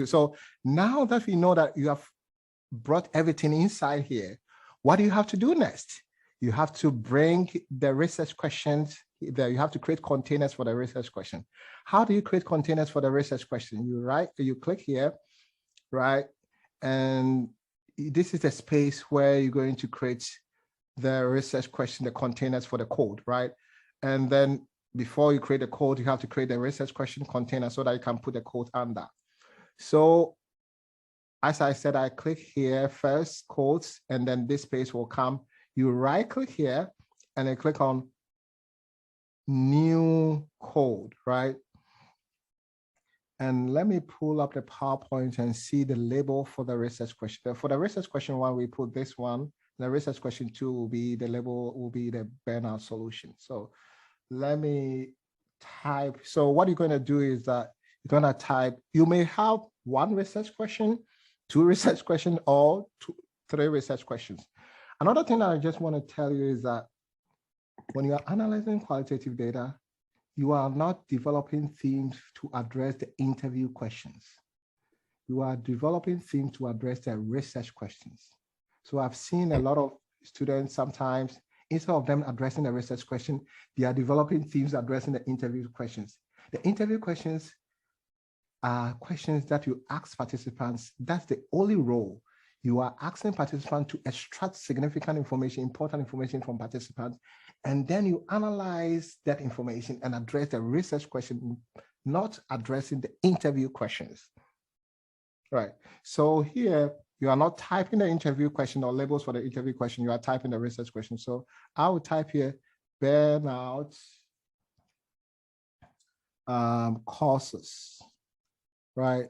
So now that we know that you have brought everything inside here, what do you have to do next? You have to bring the research questions there. You have to create containers for the research question. How do you create containers for the research question? You click here, right? And this is the space where you're going to create the research question, the containers for the code, right? And then before you create the code, you have to create the research question container so that you can put the code under. So as I said, I click here first, codes, and then this page will come. You right click here and then click on new code, right? And let me pull up the PowerPoint and see the label for the research question. For the research question one, we put this one. The research question two will be the label, will be the burnout solution. So let me type. So what you're going to do is that you're going to type, you may have one research question, two research questions, or three research questions. Another thing that I just want to tell you is that when you are analyzing qualitative data, you are not developing themes to address the interview questions. You are developing themes to address the research questions. So I've seen a lot of students sometimes, instead of them addressing the research question, they are developing themes addressing the interview questions. The interview questions are questions that you ask participants. That's the only role. You are asking participants to extract significant information, important information from participants, and then you analyze that information and address the research question, not addressing the interview questions. Right. So here, you are not typing the interview question or labels for the interview question, you are typing the research question. So I will type here, burnout causes, right?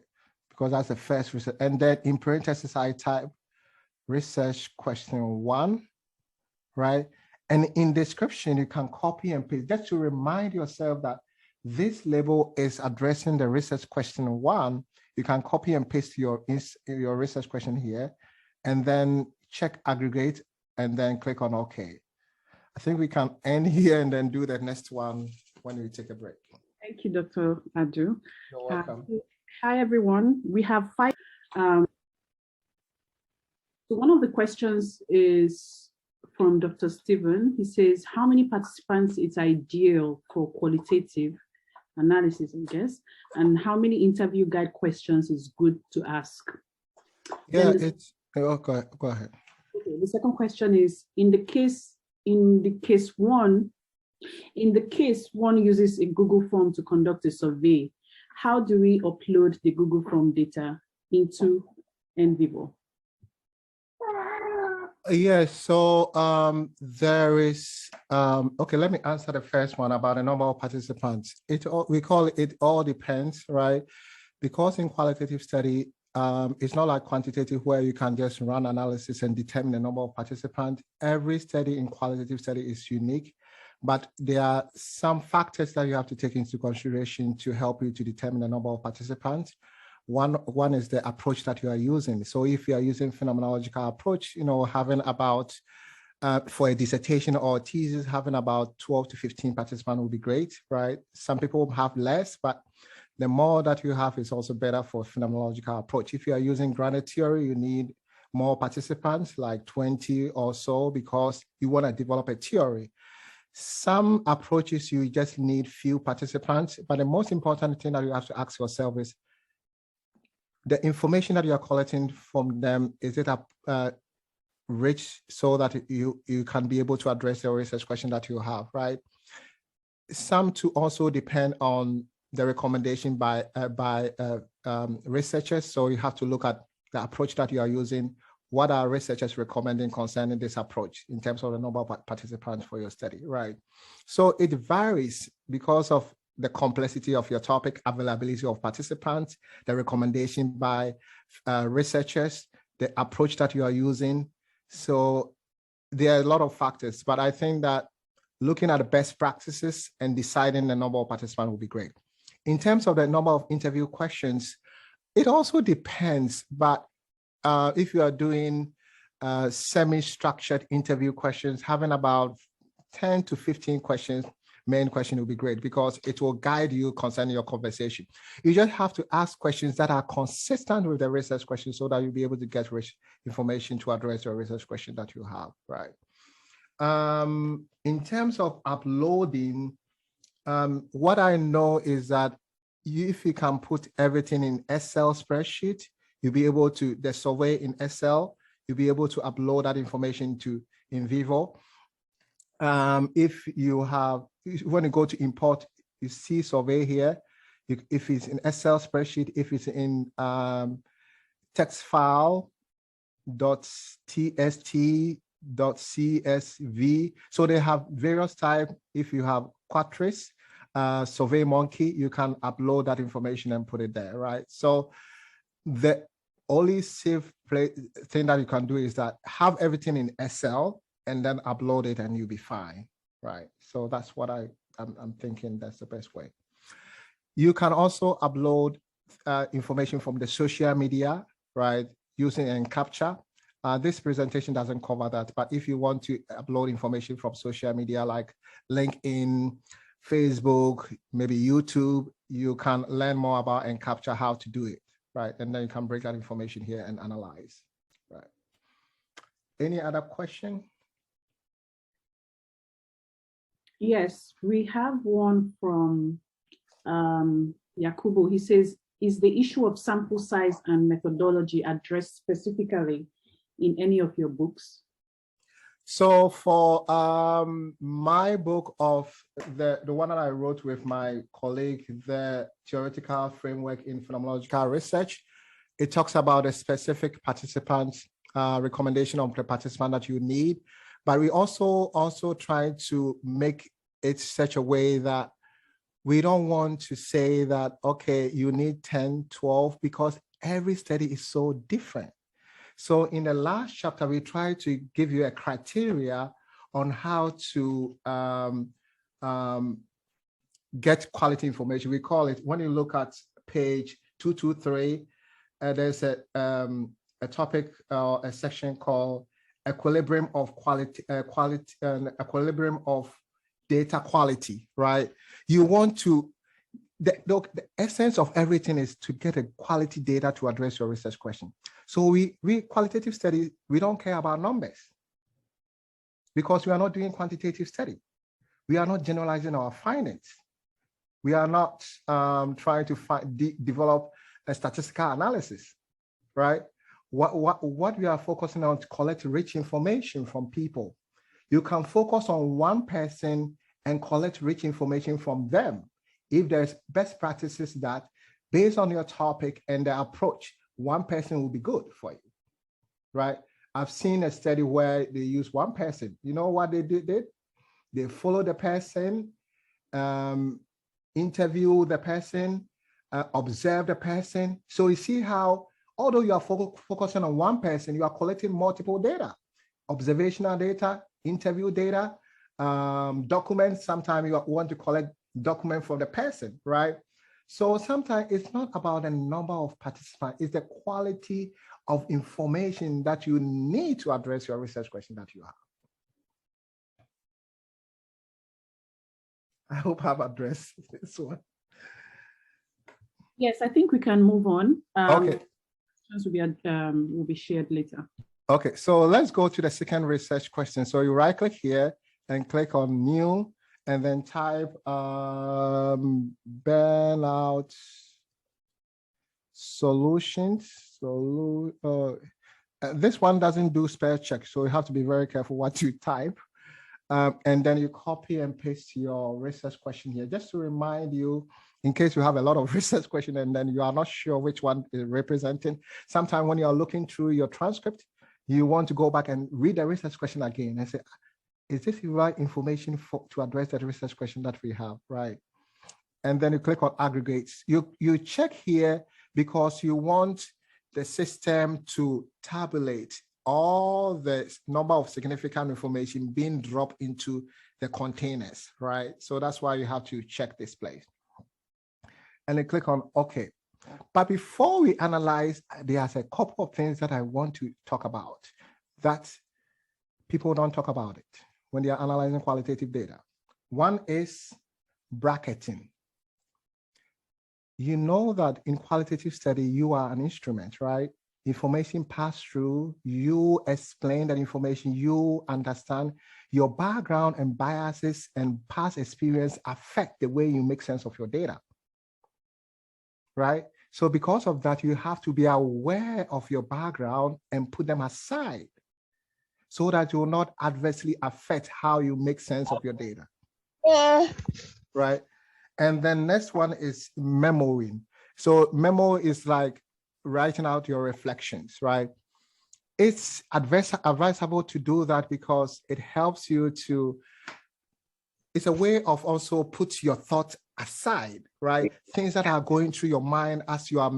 Because that's the first research. And then in parentheses, I type research question one, right? And in description, you can copy and paste just to remind yourself that this label is addressing the research question one. You can copy and paste your research question here, and then check aggregate, and then click on OK. I think we can end here and then do the next one when we take a break. Thank you, Dr. Adu. You're welcome. Hi, everyone. We have 5. So one of the questions is from Dr. Stephen. He says, how many participants is ideal for qualitative analysis, I guess, and how many interview guide questions is good to ask? Yeah, go ahead. Okay, the second question is, in the case one uses a Google form to conduct a survey, how do we upload the Google form data into NVivo? Yes, so there is, okay, let me answer the first one about the number of participants. We call it all depends, right? Because in qualitative study, it's not like quantitative where you can just run analysis and determine the number of participants. Every study in qualitative study is unique, but there are some factors that you have to take into consideration to help you to determine the number of participants. One is the approach that you are using. So if you are using phenomenological approach, having about, for a dissertation or a thesis, having about 12 to 15 participants would be great, right? Some people have less, but the more that you have is also better for phenomenological approach. If you are using granted theory, you need more participants, like 20 or so, because you want to develop a theory. Some approaches, you just need few participants, but the most important thing that you have to ask yourself is, the information that you are collecting from them, is it rich so that you can be able to address the research question that you have, right? Some to also depend on the recommendation by researchers. So you have to look at the approach that you are using. What are researchers recommending concerning this approach in terms of the number of participants for your study, right? So it varies because of the complexity of your topic, availability of participants, the recommendation by researchers, the approach that you are using. So there are a lot of factors, but I think that looking at the best practices and deciding the number of participants will be great. In terms of the number of interview questions, it also depends, but if you are doing semi-structured interview questions, having about 10 to 15 questions main question will be great because it will guide you concerning your conversation. You just have to ask questions that are consistent with the research question so that you'll be able to get rich information to address your research question that you have, right? In terms of uploading, what I know is that if you can put everything in Excel spreadsheet, you'll be able to, the survey in Excel, you'll be able to upload that information to in Vivo. If you want to go to import, you see survey here. If it's in Excel spreadsheet, if it's in text file .tst.csv, so they have various types. If you have Quatrace, Survey Monkey, you can upload that information and put it there, right? So the only safe thing that you can do is that have everything in Excel and then upload it and you'll be fine, right? So that's what I'm thinking that's the best way. You can also upload information from the social media, right? Using Encapture. This presentation doesn't cover that, but if you want to upload information from social media like LinkedIn, Facebook, maybe YouTube, you can learn more about Encapture, how to do it, right? And then you can bring that information here and analyze, right? Any other question? Yes, we have one from Yakubu. He says, is the issue of sample size and methodology addressed specifically in any of your books? So for my book of the one that I wrote with my colleague, the theoretical framework in phenomenological research, it talks about a specific participant recommendation of the participant that you need. But we also try to make it such a way that we don't want to say that, okay, you need 10, 12, because every study is so different. So in the last chapter, we try to give you a criteria on how to get quality information. We call it, when you look at page 223, there's a topic, a section called equilibrium of quality, equilibrium of data quality, right? You want to, the essence of everything is to get a quality data to address your research question. So we qualitative studies, we don't care about numbers because we are not doing quantitative study. We are not generalizing our findings. We are not trying to develop a statistical analysis, right? What we are focusing on to collect rich information from people. You can focus on one person and collect rich information from them. If there's best practices that based on your topic and the approach, one person will be good for you, right? I've seen a study where they use one person. You know what they did? They follow the person, interview the person, observe the person. So you see how, although you are focusing on one person, you are collecting multiple data, observational data, interview data, documents. Sometimes you want to collect document from the person, right? So sometimes it's not about the number of participants, it's the quality of information that you need to address your research question that you have. I hope I've addressed this one. Yes, I think we can move on. Okay. Will be shared later. Okay, so let's go to the second research question. So you right click here and click on new and then type burnout solutions. This one doesn't do spell check, so you have to be very careful what you type. And then you copy and paste your research question here, just to remind you, in case you have a lot of research questions and then you are not sure which one is representing. Sometimes when you're looking through your transcript, you want to go back and read the research question again and say, is this the right information to address that research question that we have, right? And then you click on aggregates. You check here because you want the system to tabulate all the number of significant information being dropped into the containers, right? So that's why you have to check this place. And then click on OK. But before we analyze, there's a couple of things that I want to talk about that people don't talk about it when they are analyzing qualitative data. One is bracketing. You know that in qualitative study, you are an instrument, right? Information pass through, you explain that information, you understand. Your background and biases and past experience affect the way you make sense of your data, right? So because of that, you have to be aware of your background and put them aside so that you will not adversely affect how you make sense of your data, right? And then next one is memoing. So memo is like writing out your reflections, right? It's advisable to do that because it helps you to, it's a way of also put your thoughts aside, right? Things that are going through your mind as you are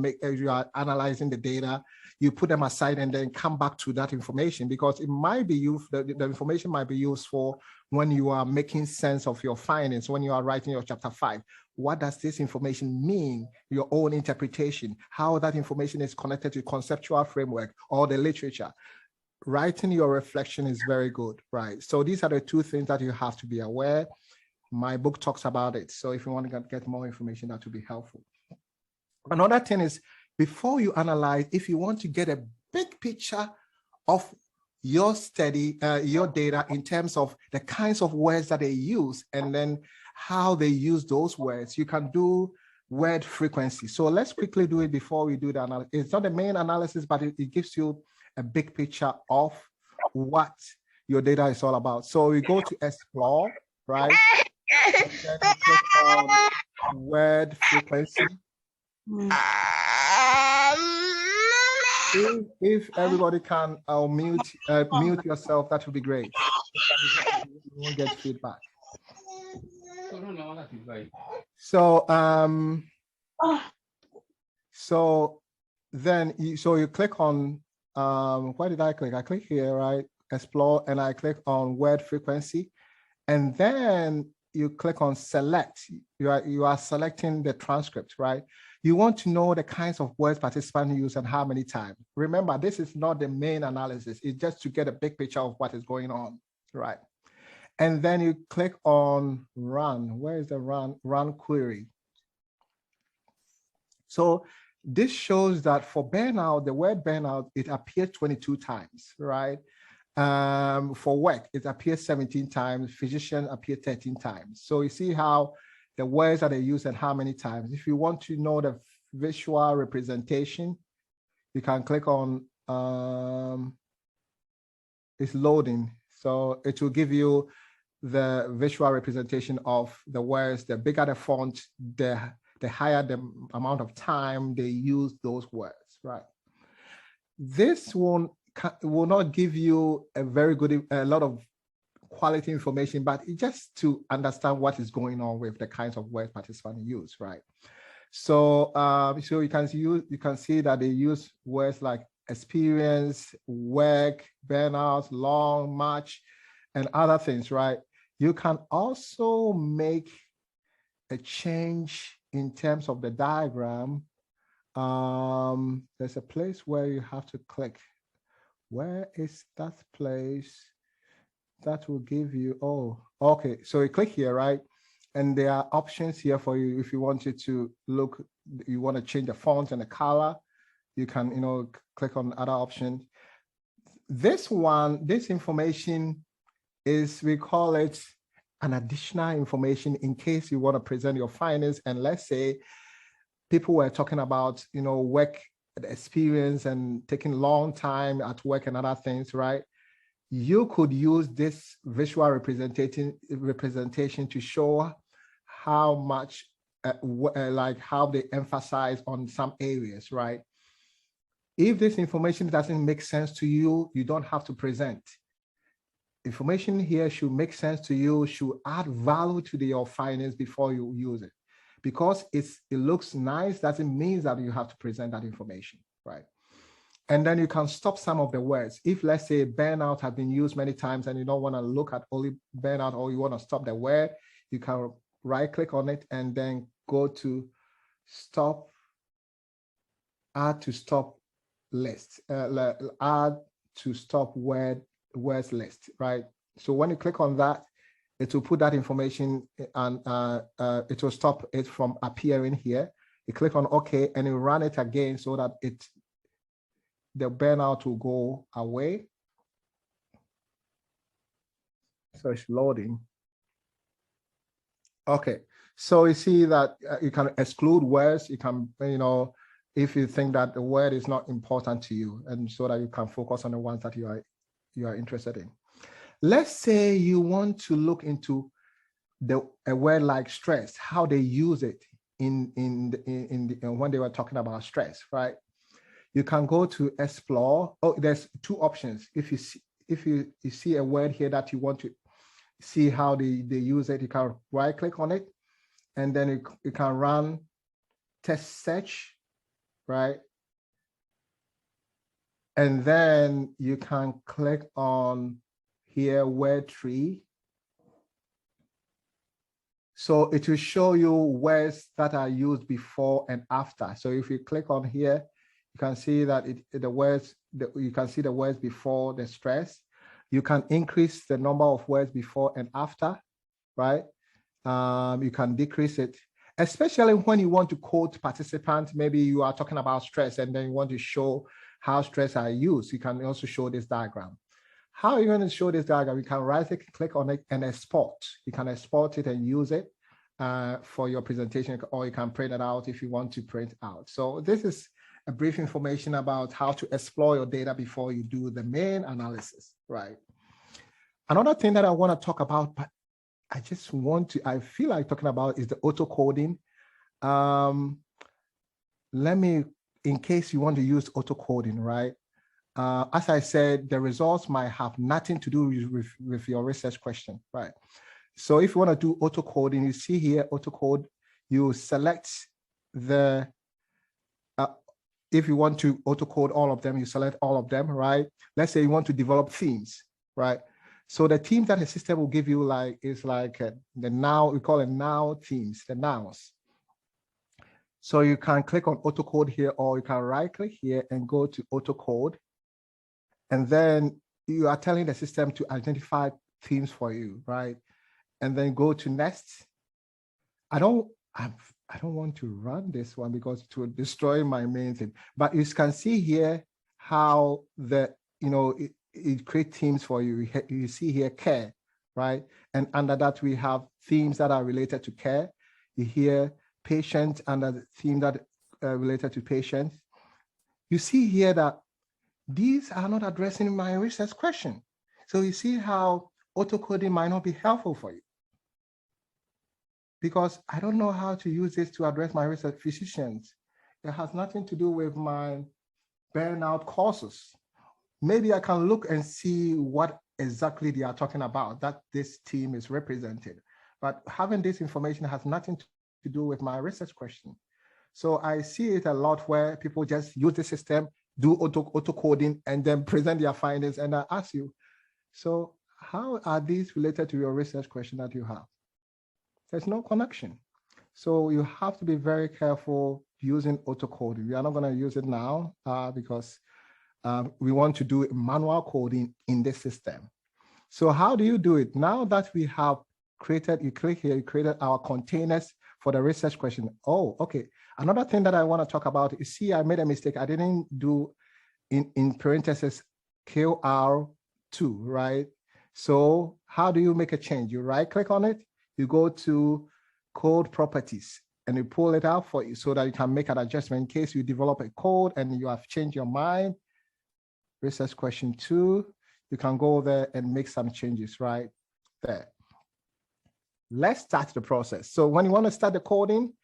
analyzing the data, you put them aside and then come back to that information because it might be used, the information might be useful when you are making sense of your findings, when you are writing your chapter 5. What does this information mean? Your own interpretation, how that information is connected to conceptual framework or the literature. Writing your reflection is very good, right? So these are the two things that you have to be aware. My book talks about it. So if you want to get more information, that would be helpful. Another thing is, before you analyze, if you want to get a big picture of your study, your data in terms of the kinds of words that they use and then how they use those words, you can do word frequency. So let's quickly do it before we do the analysis. It's not the main analysis, but it gives you a big picture of what your data is all about. So we go to explore, right? And then we click on word frequency. If everybody can mute yourself, that would be great. You won't get feedback. So then you click on where did I click? I click here, right? Explore, and I click on word frequency, and then you click on select. You are selecting the transcript, right? You want to know the kinds of words participants use and how many times. Remember, this is not the main analysis. It's just to get a big picture of what is going on, right? And then you click on run. Where is the run query? So this shows that for burnout, the word burnout, it appears 22 times, right? For work, it appears 17 times, physician appear 13 times. So you see how the words that they use and how many times. If you want to know the visual representation, you can click on, it's loading. So it will give you the visual representation of the words. The bigger the font, the higher the amount of time they use those words, right? This will not give you a lot of quality information, but just to understand what is going on with the kinds of words participants use, right? So, so you can see that they use words like experience, work, burnout, long, much, and other things, right? You can also make a change in terms of the diagram. There's a place where you have to click. Where is that place? That will give you, oh, okay. So you click here, right? And there are options here for you. If you wanted to look, you want to change the font and the color, you can, click on other options. This information is, we call it an additional information in case you want to present your findings. And let's say people were talking about, work experience and taking long time at work and other things, right? You could use this visual representation to show how much, like how they emphasize on some areas, right? If this information doesn't make sense to you, you don't have to present. Information here should make sense to you, should add value to your findings before you use it. Because it looks nice doesn't mean that you have to present that information, right? And then you can stop some of the words. If, let's say, burnout has been used many times and you don't want to look at only burnout, or you want to stop the word, you can right-click on it and then go to stop, add to stop list, add to stop words list, right? So when you click on that, it will put that information and it will stop it from appearing here. You click on OK and you run it again so that the burnout will go away. So it's loading. Okay, so you see that you can exclude words. You can, if you think that the word is not important to you, and so that you can focus on the ones that you are interested in. Let's say you want to look into a word like stress, how they use it when they were talking about stress, right? You can go to explore. Oh, there's two options. If you see a word here that you want to see how they use it, you can right click on it, and then you can run test search, right? And then you can click on here word tree. So it will show you words that are used before and after. So if you click on here, you can see that you can see the words before the stress. You can increase the number of words before and after, right? You can decrease it, especially when you want to quote participants. Maybe you are talking about stress and then you want to show how stress are used. You can also show this diagram. How are you going to show this diagram? You can click on it and export. You can export it and use it for your presentation, or you can print it out if you want to print out. So this is a brief information about how to explore your data before you do the main analysis, right? Another thing that I want to talk about, but I feel like talking about, is the auto coding. Let me, in case you want to use auto coding, right? As I said, the results might have nothing to do with your research question, right? So if you want to do auto coding, you see here auto code, you select the, if you want to auto code all of them, you select all of them, right? Let's say you want to develop themes, right? So the themes that the system will give you is the noun, we call it noun themes, the nouns. So you can click on auto code here, or you can right click here and go to auto code. And then you are telling the system to identify themes for you, right? And then go to next. I don't want to run this one because it will destroy my main thing. But you can see here how it creates themes for you. You see here care, right? And under that, we have themes that are related to care. You hear patient under the theme that related to patients. You see here that these are not addressing my research question. So you see how auto coding might not be helpful for you, because I don't know how to use this to address my research physicians. It has nothing to do with my burnout causes. Maybe I can look and see what exactly they are talking about, that this team is represented. But having this information has nothing to do with my research question. So I see it a lot where people just use the system, do auto coding, and then present their findings. And I ask you, so how are these related to your research question that you have? There's no connection. So you have to be very careful using auto coding. We are not going to use it now because we want to do manual coding in this system. So how do you do it? Now that we have created, you click here, you created our containers for the research question. Oh, okay. Another thing that I want to talk about is, see, I made a mistake. I didn't do in parentheses QR2, right? So how do you make a change? You right click on it, you go to code properties, and you pull it out for you so that you can make an adjustment in case you develop a code and you have changed your mind. Research question 2, you can go there and make some changes right there. Let's start the process. So when you want to start the coding,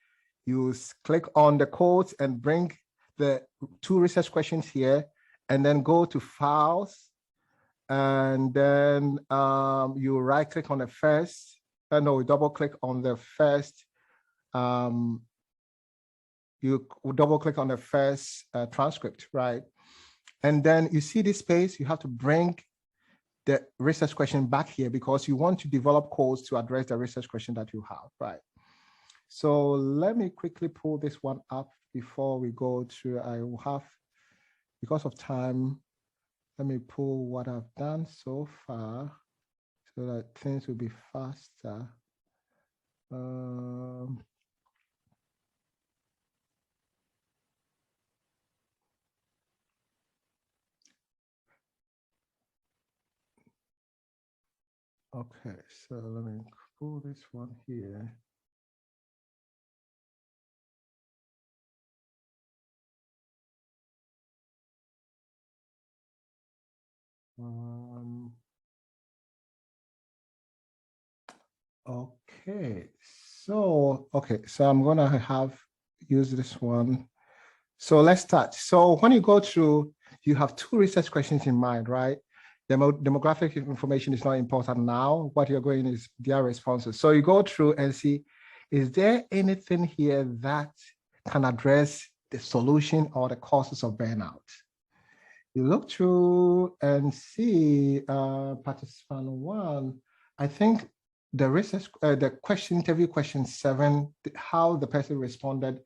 you click on the codes and bring the 2 research questions here, and then go to files, and then you right click on the first, double click on the first, you double click on the first transcript, right? And then you see this space, you have to bring the research question back here because you want to develop codes to address the research question that you have, right? So let me quickly pull this one up before we go to, I will have, because of time, let me pull what I've done so far. so that things will be faster. Okay, so let me pull this one here. Okay, so I'm gonna use this one. So let's start. So when you go through, you have two research questions in mind, right? Demographic information is not important now. What you're going is their responses. So you go through and see, is there anything here that can address the solution or the causes of burnout? You look through and see participant one. I think the research, the interview question 7, how the person responded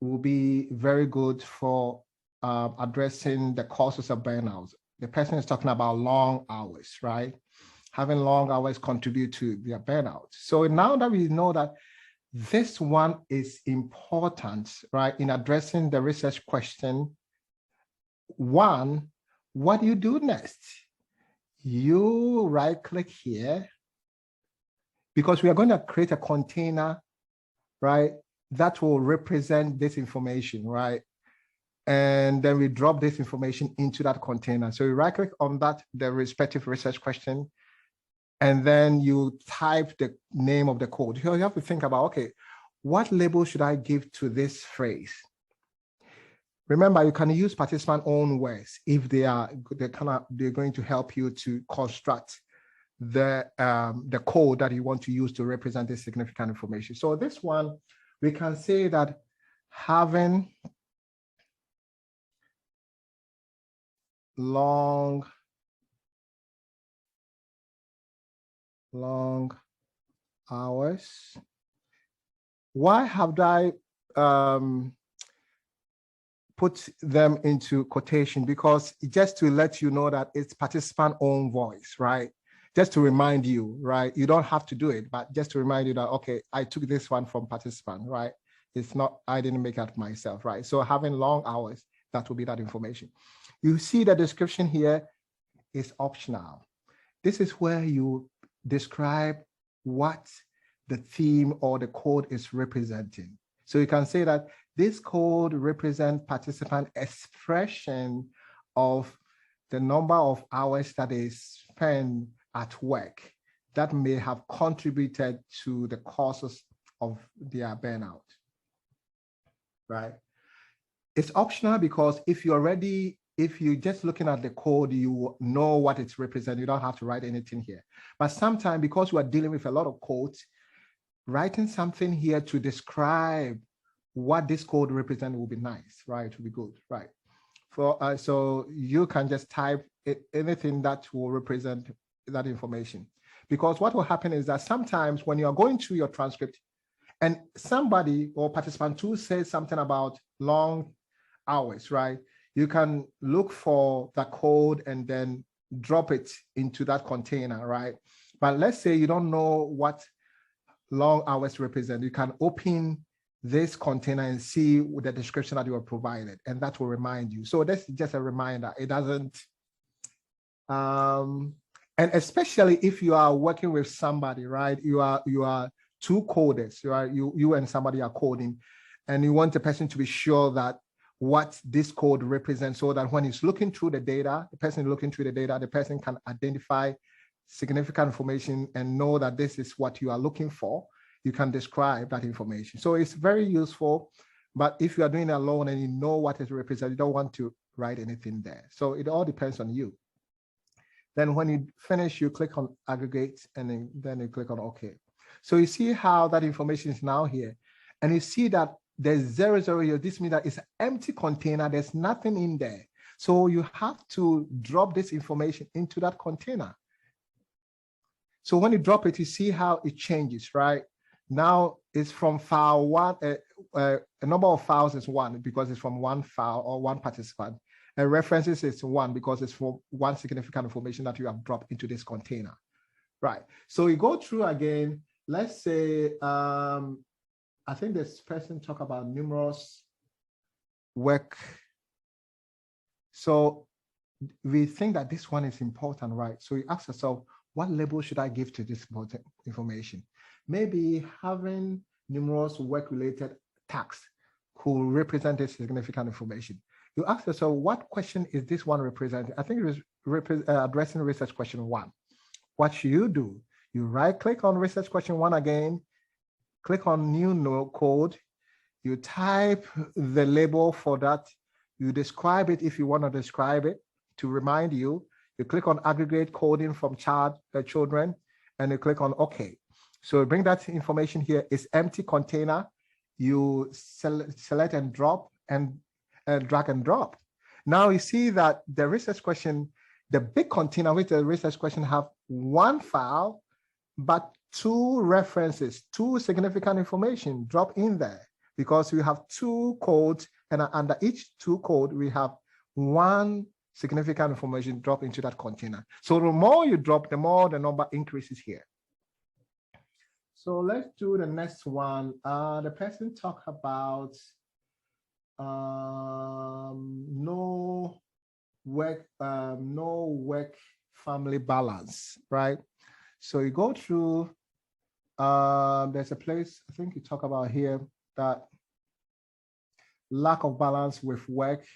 will be very good for addressing the causes of burnout. The person is talking about long hours, right? Having long hours contribute to their burnout. So now that we know that this one is important, right, in addressing the research question 1, what do you do next? You right-click here, because we are going to create a container, right, that will represent this information, right? And then we drop this information into that container. So you right-click on that, the respective research question, and then you type the name of the code. You have to think about, okay, what label should I give to this phrase? Remember, you can use participant own words if they're going to help you to construct the code that you want to use to represent this significant information. So this one, we can say that having long hours. Why have I put them into quotation? Because just to let you know that it's participant own voice, right? Just to remind you, right? You don't have to do it, but just to remind you that, okay, I took this one from participant, right? It's not, I didn't make it myself, right? So having long hours, that will be that information. You see the description here is optional. This is where you describe what the theme or the code is representing. So you can say that this code represents participant expression of the number of hours that is spent at work that may have contributed to the causes of their burnout, right? It's optional because if you're just looking at the code, you know what it's representing. You don't have to write anything here. But sometimes, because we are dealing with a lot of codes, writing something here to describe what this code represents will be nice, right? It will be good, right? So you can just type anything that will represent that information. Because what will happen is that sometimes when you are going through your transcript and somebody or participant 2 says something about long hours, right? You can look for the code and then drop it into that container, right? But let's say you don't know what long hours represent. You can open this container and see the description that you were provided, and that will remind you. So that's just a reminder. It doesn't, and especially if you are working with somebody, right? You are two coders, right? You and somebody are coding, and you want the person to be sure that what this code represents, so that when he's looking through the data, the person can identify significant information and know that this is what you are looking for. You can describe that information. So it's very useful, but if you are doing it alone and you know what it represents, you don't want to write anything there. So it all depends on you. Then when you finish, you click on aggregate and then you click on OK. So you see how that information is now here. And you see that there's 0, 0 here. This means that it's an empty container. There's nothing in there. So you have to drop this information into that container. So when you drop it, you see how it changes, right? Now it's from file 1, a number of files is 1 because it's from one file or one participant. And references is 1 because it's for one significant information that you have dropped into this container, right? So we go through again. Let's say, I think this person talk about numerous work. So we think that this one is important, right? So we ask ourselves, what label should I give to this important information? Maybe having numerous work-related tasks could represent this significant information. You ask yourself, what question is this one representing? I think it is addressing research question 1. What should you do? You right-click on research question 1 again, click on new code, you type the label for that, you describe it if you want to describe it. To remind you, you click on aggregate coding from children, and you click on OK. So bring that information here. It's empty container. You select and drop and drag and drop. Now you see that the research question, the big container with the research question have one file, but 2 references, 2 significant information drop in there because we have 2 codes, and under each 2 code, we have 1 significant information drop into that container. So the more you drop, the more the number increases here. So let's do the next one. The person talk about no work family balance, right? So you go through, there's a place, I think you talk about here, that lack of balance with work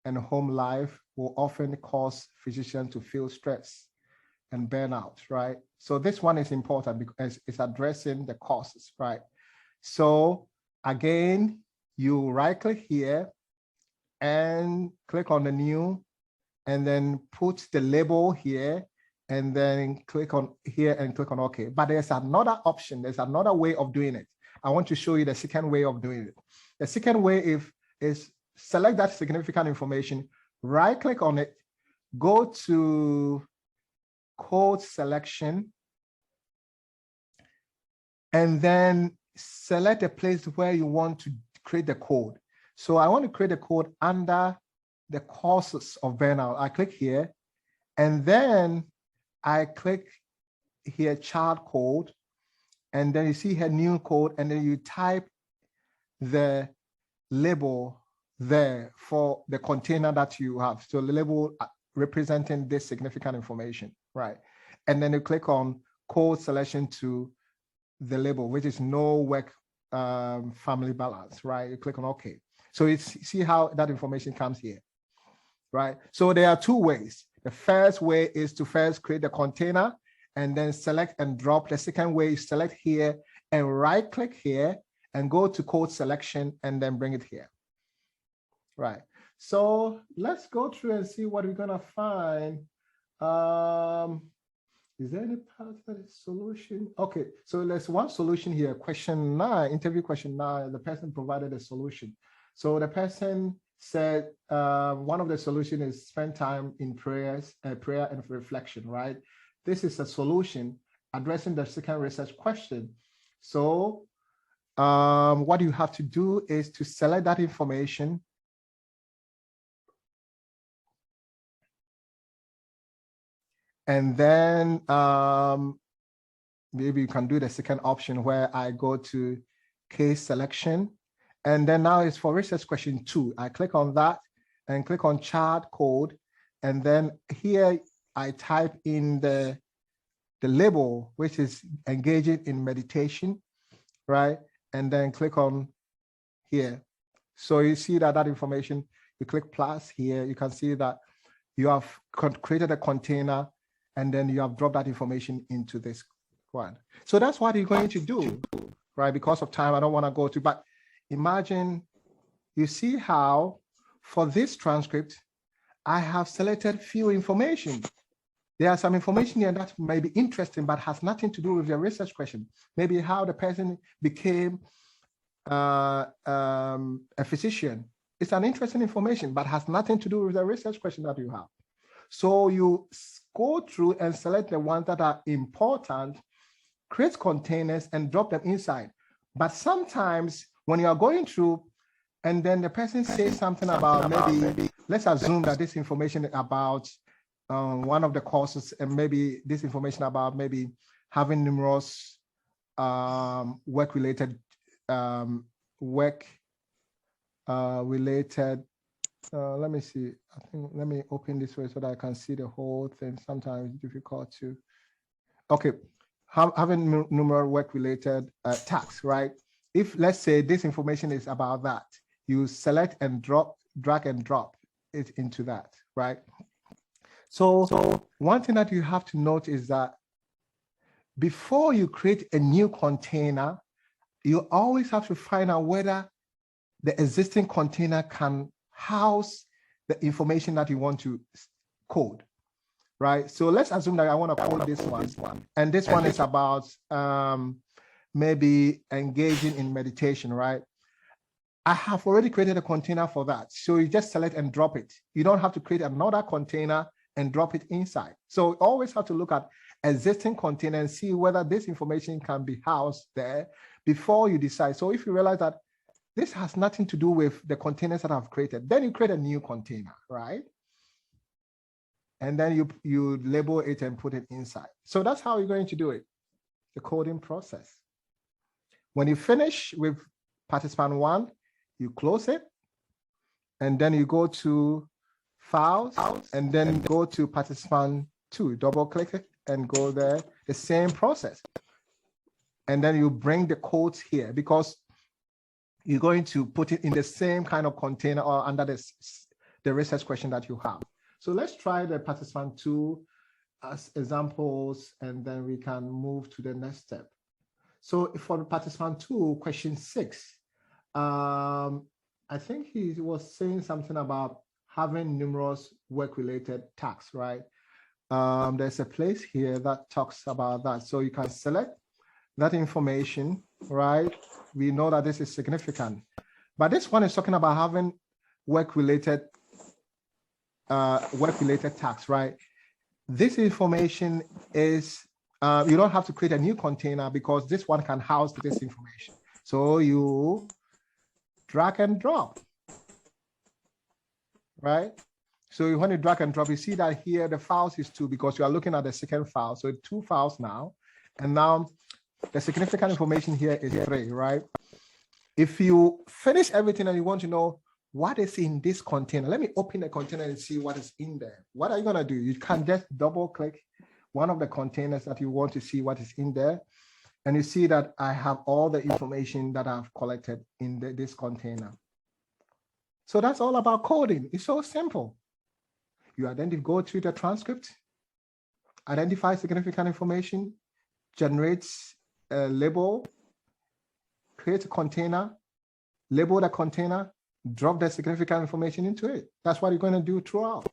and home life will often cause physicians to feel stress and burnout, right? So this one is important because it's addressing the causes, right? So again, you right-click here and click on the new, and then put the label here, and then click on here and click on OK. But there's another option. There's another way of doing it. I want to show you the second way of doing it. The second way is select that significant information, right-click on it, go to code selection, and then select a place where you want to create the code. So I want to create a code under the causes of burnout. I click here, and then I click here child code, and then you see here new code, and then you type the label there for the container that you have. So the label representing this significant information, right? And then you click on code selection to the label, which is no work family balance, right? You click on OK. So you see how that information comes here, right? So there are 2 ways. The first way is to first create the container and then select and drop. The second way is select here and right-click here and go to code selection and then bring it here, right? So let's go through and see what we're gonna find. Is there any part that is solution? Okay, so there's one solution here. Question 9, interview question 9, the person provided a solution. So the person said one of the solutions is spend time in prayer and reflection, right? This is a solution addressing the second research question. So what you have to do is to select that information, and then maybe you can do the second option where I go to case selection. And then now it's for research question 2. I click on that and click on chart code. And then here I type in the label, which is engaging in meditation, right? And then click on here. So you see that information, you click plus here, you can see that you have created a container, and then you have dropped that information into this one. So that's what you're going to do, right? Because of time, I don't want to go to, but imagine you see how for this transcript, I have selected few information. There are some information here that may be interesting, but has nothing to do with your research question. Maybe how the person became a physician. It's an interesting information, but has nothing to do with the research question that you have. So you go through and select the ones that are important, create containers and drop them inside. But sometimes when you are going through and then the person says something about maybe, let's assume that this information about one of the courses, and maybe this information about maybe having numerous work-related let me see. I think let me open this way so that I can see the whole thing. Sometimes it's difficult to. Okay, having numerous work-related tasks, right? If let's say this information is about that, you select and drag and drop it into that, right? So one thing that you have to note is that before you create a new container, you always have to find out whether the existing container can house the information that you want to code, right? So let's assume that I want to code this one, and this one is about maybe engaging in meditation, right? I have already created a container for that. So you just select and drop it. You don't have to create another container and drop it inside. So you always have to look at existing container and see whether this information can be housed there before you decide. So if you realize that this has nothing to do with the containers that I've created, then you create a new container, right? And then you label it and put it inside. So that's how you're going to do it, the coding process. When you finish with participant 1, you close it, and then you go to files, and then go to participant 2, double click it and go there, the same process. And then you bring the codes here because you're going to put it in the same kind of container or under the research question that you have. So let's try the participant 2 as examples, and then we can move to the next step. So for the participant 2, question 6, I think he was saying something about having numerous work-related tasks, right? There's a place here that talks about that. So you can select that information, right? We know that this is significant, but this one is talking about having work-related tasks, right? This information is, you don't have to create a new container because this one can house this information. So you drag and drop, right? So when you drag and drop, you see that here the files is 2 because you are looking at the second file. So 2 files now, and now the significant information here is 3, right? If you finish everything and you want to know what is in this container, let me open the container and see what is in there. What are you going to do? You can just double click one of the containers that you want to see what is in there. And you see that I have all the information that I've collected in this container. So that's all about coding. It's so simple. You go to the transcript, identify significant information, generates a label, create a container, label the container, drop the significant information into it. That's what you're going to do throughout.